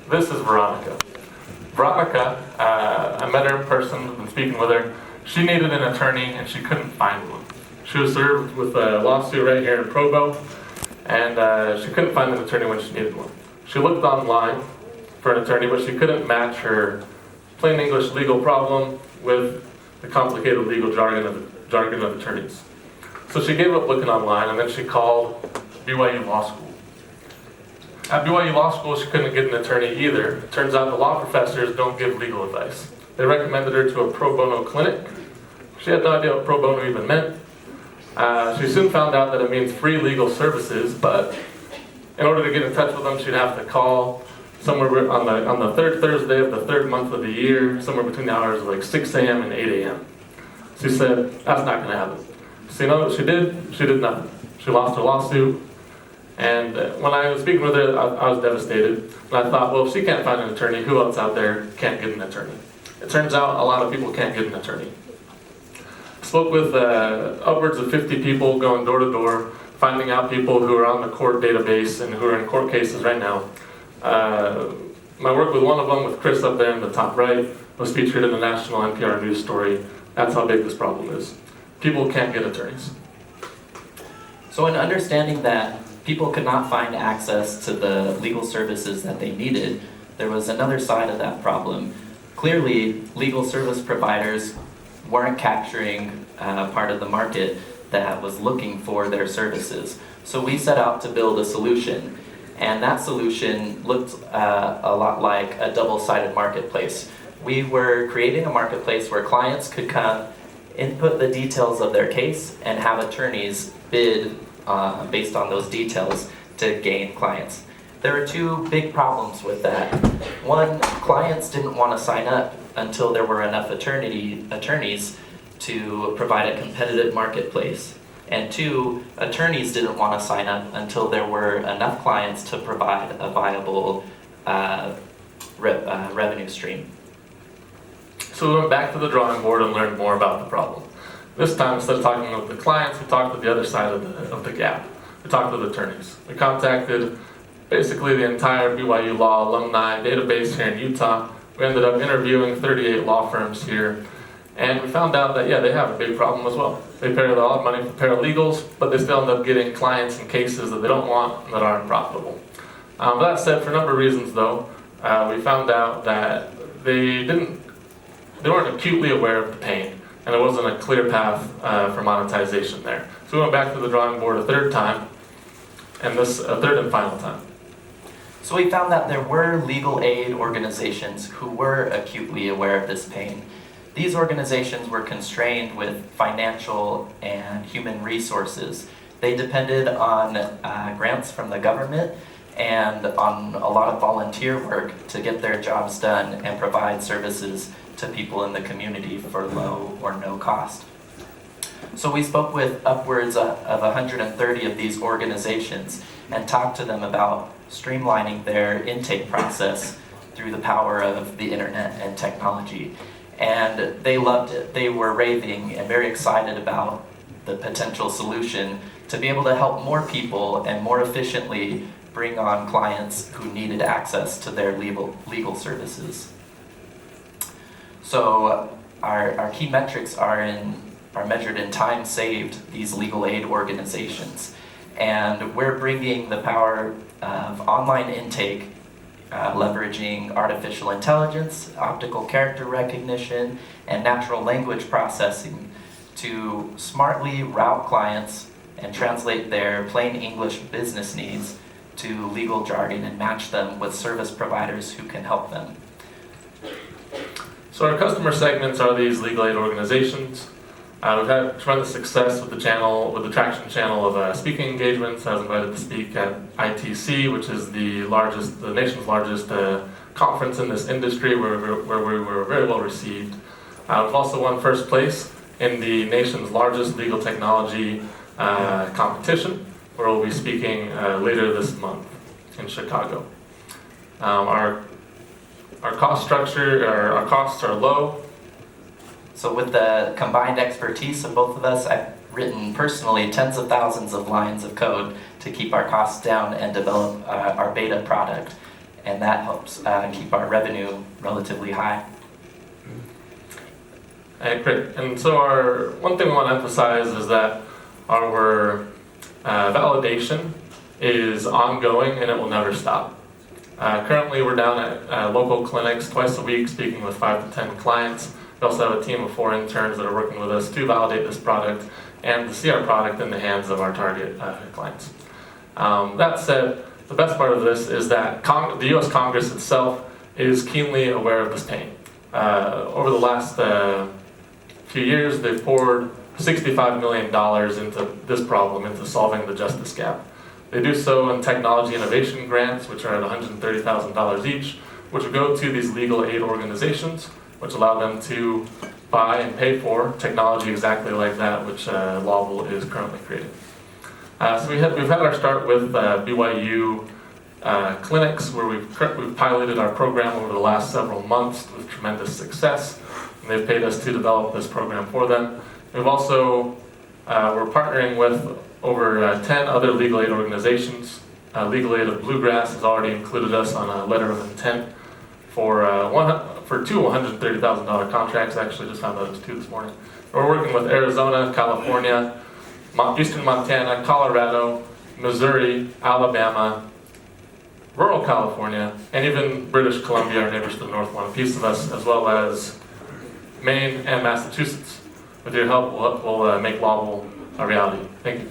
This is Veronica. Veronica, I met her in person, I've been speaking with her. She needed an attorney and she couldn't find one. She was served with a lawsuit right here in Provo, and she couldn't find an attorney when she needed one. She looked online for an attorney, but she couldn't match her plain English legal problem with the complicated legal jargon of attorneys. So she gave up looking online, and then she called BYU Law School. At BYU Law School, she couldn't get an attorney either. It turns out the law professors don't give legal advice. They recommended her to a pro bono clinic. She had no idea what pro bono even meant. She soon found out that it means free legal services, but in order to get in touch with them, she'd have to call somewhere on the third Thursday of the third month of the year, somewhere between the hours of like 6 a.m. and 8 a.m. She said, that's not going to happen. So you know what she did? She did nothing. She lost her lawsuit. And when I was speaking with her, I was devastated. And I thought, well, if she can't find an attorney, who else out there can't get an attorney? It turns out a lot of people can't get an attorney. I spoke with upwards of 50 people going door to door, finding out people who are on the court database and who are in court cases right now. My work with one of them, with Chris up there in the top right, was featured in the national NPR news story. That's how big this problem is. People can't get attorneys. So in understanding that people could not find access to the legal services that they needed, there was another side of that problem. Clearly, legal service providers weren't capturing part of the market that was looking for their services. So we set out to build a solution, and that solution looked a lot like a double-sided marketplace. We were creating a marketplace where clients could come, input the details of their case, and have attorneys bid based on those details to gain clients. There were two big problems with that. One, clients didn't want to sign up until there were enough attorneys to provide a competitive marketplace. And two, attorneys didn't want to sign up until there were enough clients to provide a viable revenue stream. So we went back to the drawing board and learned more about the problem. This time, instead of talking with the clients, we talked with the other side of the gap. We talked with attorneys. We contacted basically the entire BYU Law alumni database here in Utah. We ended up interviewing 38 law firms here, and we found out that, yeah, they have a big problem as well. They pay a lot of money for paralegals, but they still end up getting clients in cases that they don't want and that aren't profitable. That said, for a number of reasons though, we found out that they weren't acutely aware of the pain, and there wasn't a clear path for monetization there. So we went back to the drawing board a third time, and a third and final time. So we found that there were legal aid organizations who were acutely aware of this pain. These organizations were constrained with financial and human resources. They depended on grants from the government and on a lot of volunteer work to get their jobs done and provide services to people in the community for low or no cost. So we spoke with upwards of 130 of these organizations and talked to them about streamlining their intake process through the power of the internet and technology. And they loved it. They were raving and very excited about the potential solution to be able to help more people and more efficiently bring on clients who needed access to their legal services. So our key metrics are measured in time saved, these legal aid organizations. And we're bringing the power of online intake, leveraging artificial intelligence, optical character recognition, and natural language processing to smartly route clients and translate their plain English business needs to legal jargon and match them with service providers who can help them. So our customer segments are these legal aid organizations. We've had tremendous success with the Traction channel of speaking engagements. I was invited to speak at ITC, which is the nation's largest conference in this industry, where we were very well received. We've also won first place in the nation's largest legal technology competition, where we'll be speaking later this month in Chicago. Our cost structure, our costs are low. So with the combined expertise of both of us, I've written personally tens of thousands of lines of code to keep our costs down and develop our beta product. and that helps keep our revenue relatively high. Great. And so one thing we want to emphasize is that our validation is ongoing and it will never stop. Currently, we're down at local clinics twice a week, speaking with 5 to 10 clients. We also have a team of 4 interns that are working with us to validate this product and to see our product in the hands of our target clients. That said, the best part of this is that the U.S. Congress itself is keenly aware of this pain. Over the last few years, they've poured $65 million into this problem, into solving the justice gap. They do so in technology innovation grants, which are at $130,000 each, which will go to these legal aid organizations, which allow them to buy and pay for technology exactly like that, which Lawble is currently creating. So we've had our start with BYU clinics, where we've piloted our program over the last several months with tremendous success. And they've paid us to develop this program for them. We've also, we're partnering with over 10 other legal aid organizations. Legal Aid of Bluegrass has already included us on a letter of intent for 2 $130,000 contracts. I actually just found out it was 2 this morning. We're working with Arizona, California, Eastern Montana, Colorado, Missouri, Alabama, rural California, and even British Columbia, our neighbors to the north, want a piece of us, as well as Maine and Massachusetts. With your help, we'll make Lawble a reality. Thank you.